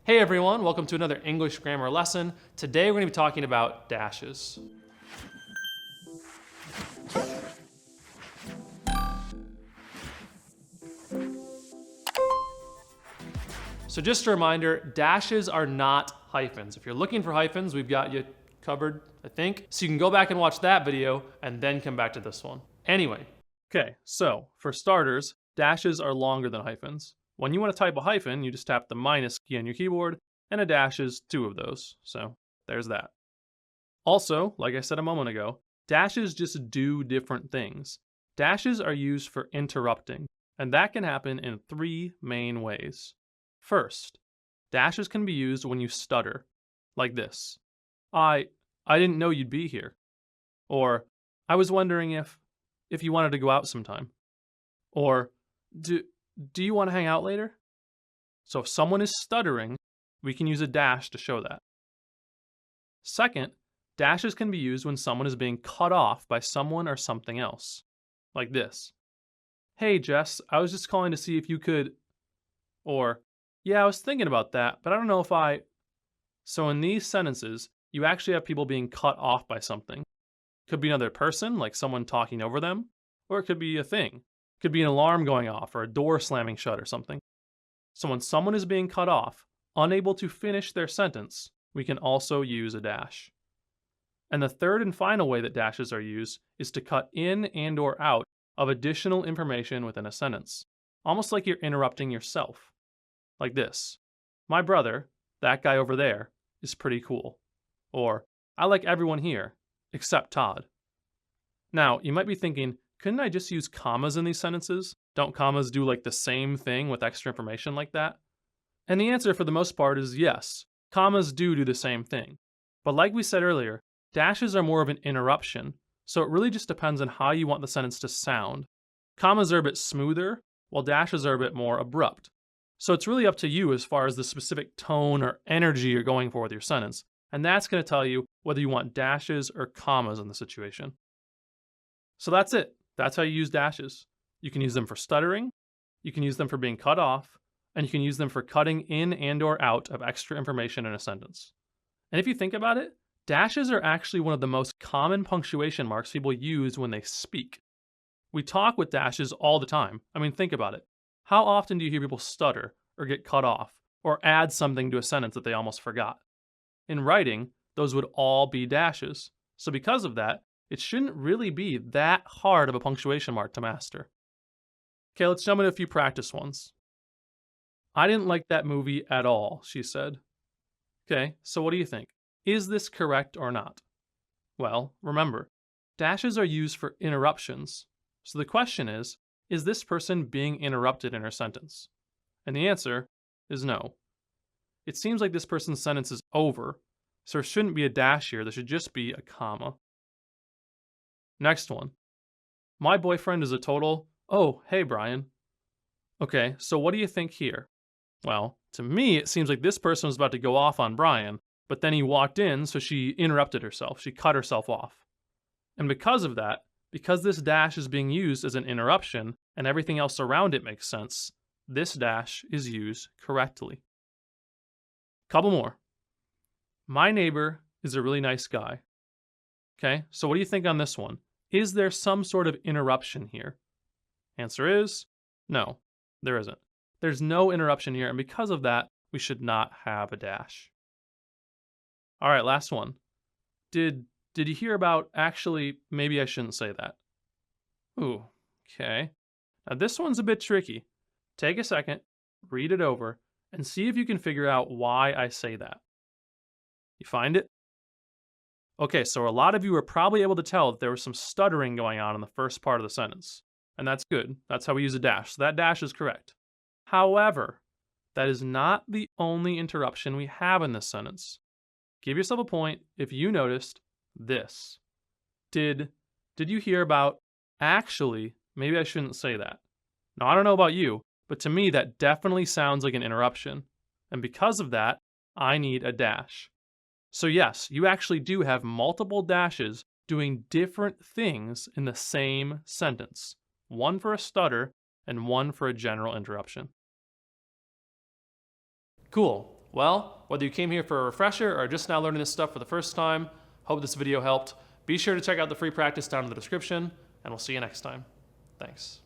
Hey everyone, welcome to another English grammar lesson. Today we're going to be talking about dashes. So just a reminder, dashes are not hyphens. If you're looking for hyphens, we've got you covered, I think. So you can go back and watch that video and then come back to this one. Anyway, okay, so for starters, dashes are longer than hyphens. When you want to type a hyphen, you just tap the minus key on your keyboard, and a dash is two of those. So there's that. Also, like I said a moment ago, dashes just do different things. Dashes are used for interrupting, and that can happen in three main ways. First, dashes can be used when you stutter, like this. I didn't know you'd be here. Or, I was wondering if you wanted to go out sometime. Or, do you want to hang out later? So if someone is stuttering, we can use a dash to show that. Second, dashes can be used when someone is being cut off by someone or something else. Like this. Hey Jess, I was just calling to see if you could... Or, yeah, I was thinking about that, but I don't know if I... So in these sentences, you actually have people being cut off by something. Could be another person, like someone talking over them, or it could be a thing. Could be an alarm going off or a door slamming shut or something. So when someone is being cut off, unable to finish their sentence, we can also use a dash. And the third and final way that dashes are used is to cut in and or out of additional information within a sentence, almost like you're interrupting yourself. Like this. My brother, that guy over there, is pretty cool. Or, I like everyone here, except Todd. Now, you might be thinking, couldn't I just use commas in these sentences? Don't commas do like the same thing with extra information like that? And the answer for the most part is yes. Commas do the same thing. But like we said earlier, dashes are more of an interruption, so it really just depends on how you want the sentence to sound. Commas are a bit smoother, while dashes are a bit more abrupt. So it's really up to you as far as the specific tone or energy you're going for with your sentence, and that's going to tell you whether you want dashes or commas in the situation. So that's it. That's how you use dashes. You can use them for stuttering, you can use them for being cut off, and you can use them for cutting in and or out of extra information in a sentence. And if you think about it, dashes are actually one of the most common punctuation marks people use when they speak. We talk with dashes all the time. I mean, think about it. How often do you hear people stutter or get cut off or add something to a sentence that they almost forgot? In writing, those would all be dashes. So because of that, it shouldn't really be that hard of a punctuation mark to master. Okay, let's jump into a few practice ones. I didn't like that movie at all, she said. Okay, so what do you think? Is this correct or not? Well, remember, dashes are used for interruptions. So the question is this person being interrupted in her sentence? And the answer is no. It seems like this person's sentence is over, so there shouldn't be a dash here, there should just be a comma. Next one. My boyfriend is a total... Oh, hey Brian. Okay, so what do you think here? Well, to me, it seems like this person was about to go off on Brian, but then he walked in, so she interrupted herself. She cut herself off. And because of that, because this dash is being used as an interruption and everything else around it makes sense, this dash is used correctly. Couple more. My neighbor is a really nice guy. Okay, so what do you think on this one? Is there some sort of interruption here? Answer is no, there isn't. There's no interruption here, and because of that, we should not have a dash. All right, last one. Did you hear about... Actually, maybe I shouldn't say that. Ooh, okay. Now this one's a bit tricky. Take a second, read it over, and see if you can figure out why I say that. You find it? Okay, so a lot of you are probably able to tell that there was some stuttering going on in the first part of the sentence. And that's good. That's how we use a dash. So that dash is correct. However, that is not the only interruption we have in this sentence. Give yourself a point if you noticed this. Did you hear about... Actually, maybe I shouldn't say that. Now, I don't know about you, but to me that definitely sounds like an interruption. And because of that, I need a dash. So yes, you actually do have multiple dashes doing different things in the same sentence. One for a stutter and one for a general interruption. Cool. Well, whether you came here for a refresher or just now learning this stuff for the first time, hope this video helped. Be sure to check out the free practice down in the description, and we'll see you next time. Thanks.